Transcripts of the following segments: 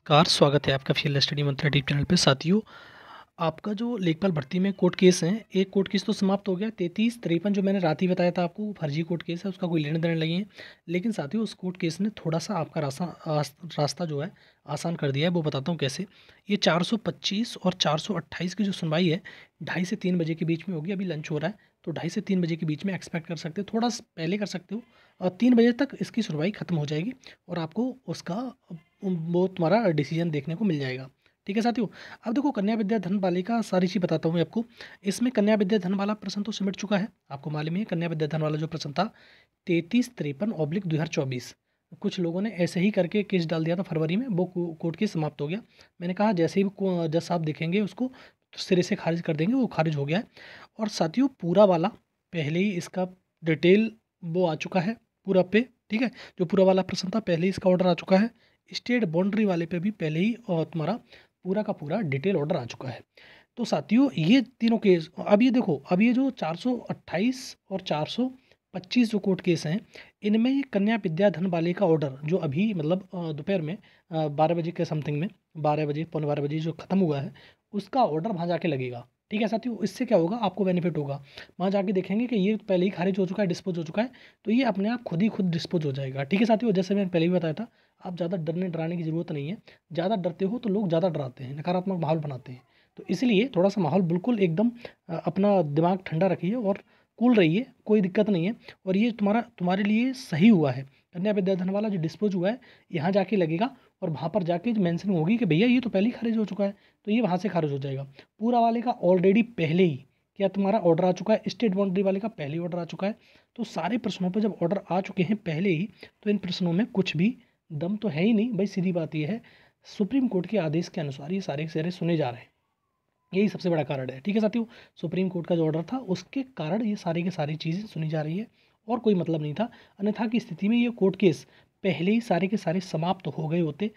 नमस्कार, स्वागत है आपका फील्ड स्टडी मंत्रा यूट्यूब चैनल पे। साथियों, आपका जो लेखपाल भर्ती में कोर्ट केस हैं, एक कोर्ट केस तो समाप्त हो गया। 33-53 जो मैंने रात ही बताया था आपको, वो फर्जी कोर्ट केस है, उसका कोई लेने देने नहीं है। लेकिन साथियों, उस कोर्ट केस ने थोड़ा-सा आपका रास्ता जो है आसान कर दिया है, वो बताता हूँ कैसे। ये 425 और 428 की जो सुनवाई है, 2:30 से 3 बजे के बीच में होगी। अभी लंच हो रहा है, तो 2:30 से 3 बजे के बीच में एक्सपेक्ट कर सकते हो। थोड़ा पहले कर सकते हो, और 3 बजे तक इसकी सुनवाई खत्म हो जाएगी और आपको उसका वो तुम्हारा डिसीजन देखने को मिल जाएगा। ठीक है साथियों। अब देखो, कन्या विद्या धन बालिका सारी चीज़ बताता हूँ मैं आपको। इसमें कन्या विद्या धन वाला प्रश्न तो सिमट चुका है, आपको मालूम ही है। कन्या विद्या धन वाला जो प्रश्न था 33-53/2024, कुछ लोगों ने ऐसे ही करके केस डाल दिया था फरवरी में, वो कोर्ट केस समाप्त हो गया। मैंने कहा जैसे ही जज साहब देखेंगे उसको तो सिरे से खारिज कर देंगे, वो खारिज हो गया है। और साथियों, पूरा वाला पहले ही इसका डिटेल वो आ चुका है पूरा पे। ठीक है, जो पूरा वाला प्रश्न था पहले ही इसका ऑर्डर आ चुका है। स्टेट बाउंड्री वाले पे भी पहले ही तुम्हारा पूरा का पूरा डिटेल ऑर्डर आ चुका है। तो साथियों, ये तीनों केस, अब ये देखो, अब ये जो 428 और 425 जो कोर्ट केस हैं, इनमें ये कन्या विद्या धन बालिका ऑर्डर जो अभी मतलब दोपहर में 12 बजे के समथिंग में, 12 बजे पौने 12 बजे जो ख़त्म हुआ है, उसका ऑर्डर वहाँ जाके लगेगा। ठीक है साथियों, इससे क्या होगा, आपको बेनिफिट होगा। वहाँ जाके देखेंगे कि ये पहले ही खारिज हो चुका है, डिस्पोज हो चुका है, तो ये अपने आप खुद डिस्पोज हो जाएगा। ठीक है साथियों, जैसे मैंने पहले भी बताया था, आप ज़्यादा डरने डराने की ज़रूरत नहीं है। ज़्यादा डरते हो तो लोग ज़्यादा डराते हैं, नकारात्मक माहौल बनाते हैं। तो इसलिए थोड़ा सा माहौल बिल्कुल एकदम अपना दिमाग ठंडा रखिए और कूल रहिए, कोई दिक्कत नहीं है। और ये तुम्हारे लिए सही हुआ है। कन्या विद्याधन वाला जो डिस्पोज हुआ है, यहाँ जाके लगेगा और वहाँ पर जाके मेंशन होगी कि भैया ये तो पहले ही खारिज हो चुका है, तो ये वहाँ से खारिज हो जाएगा। पूरा वाले का ऑलरेडी पहले ही क्या तुम्हारा ऑर्डर आ चुका है, स्टेट बाउंड्री वाले का पहले ही ऑर्डर आ चुका है। तो सारे प्रश्नों पर जब ऑर्डर आ चुके हैं पहले ही, तो इन प्रश्नों में कुछ भी दम तो है ही नहीं भाई। सीधी बात यह है, सुप्रीम कोर्ट के आदेश के अनुसार ये सारे के सारे सुने जा रहे हैं, यही सबसे बड़ा कारण है। ठीक है साथियों, सुप्रीम कोर्ट का जो ऑर्डर था उसके कारण ये सारी की सारी चीज़ें सुनी जा रही है, और कोई मतलब नहीं था। अन्यथा की स्थिति में ये कोर्ट केस पहले ही सारे के सारे समाप्त हो गए होते,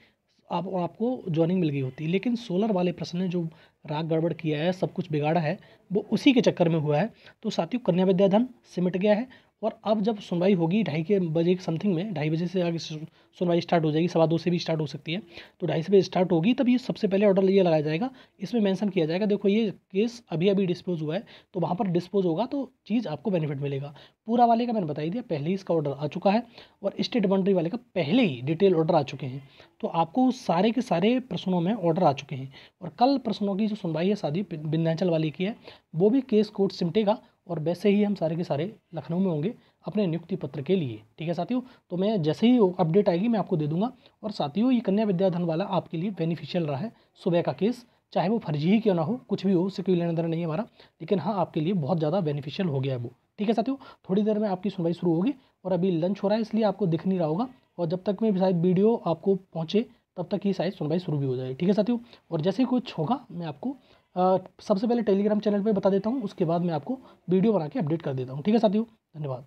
आपको ज्वाइनिंग मिल गई होती। लेकिन सोलर वाले प्रश्न ने जो राग गड़बड़ किया है, सब कुछ बिगाड़ा है, वो उसी के चक्कर में हुआ है। तो साथियों, कन्या विद्याधन सिमट गया है। और अब जब सुनवाई होगी 2:30 के बजे के समथिंग में, 2:30 बजे से आगे सुनवाई स्टार्ट हो जाएगी, 2:15 से भी स्टार्ट हो सकती है। तो 2:30 बजे स्टार्ट होगी, तब ये सबसे पहले ऑर्डर ये लगाया जाएगा। इसमें मेंशन किया जाएगा, देखो ये केस अभी अभी डिस्पोज हुआ है, तो वहाँ पर डिस्पोज होगा तो चीज़ आपको बेनिफिट मिलेगा। पूरा वाले का मैंने बता ही दिया, पहले ही इसका ऑर्डर आ चुका है, और स्टेट बाउंड्री वाले का पहले ही डिटेल ऑर्डर आ चुके हैं। तो आपको सारे के सारे प्रश्नों में ऑर्डर आ चुके हैं। और कल प्रश्नों की जो सुनवाई है शादी विंध्याचल वाली की है, वो भी केस कोर्ट सिमटेगा, और वैसे ही हम सारे के सारे लखनऊ में होंगे अपने नियुक्ति पत्र के लिए। ठीक है साथियों, तो मैं जैसे ही अपडेट आएगी मैं आपको दे दूंगा। और साथियों, ये कन्या विद्याधन वाला आपके लिए बेनिफिशियल रहा है सुबह का केस, चाहे वो फर्जी ही क्यों ना हो, कुछ भी हो, उससे कोई लेना देना नहीं है हमारा। लेकिन हाँ, आपके लिए बहुत ज़्यादा बेनिफिशियल हो गया है वो। ठीक है साथियों, थोड़ी देर में आपकी सुनवाई शुरू होगी, और अभी लंच हो रहा है इसलिए आपको दिख नहीं रहा होगा, और जब तक में शायद वीडियो आपको पहुँचे तब तक ही शायद सुनवाई शुरू भी हो जाए। ठीक है साथियों, और जैसे ही कुछ होगा मैं आपको सबसे पहले टेलीग्राम चैनल पे बता देता हूँ, उसके बाद मैं आपको वीडियो बना के अपडेट कर देता हूँ। ठीक है साथियों, धन्यवाद।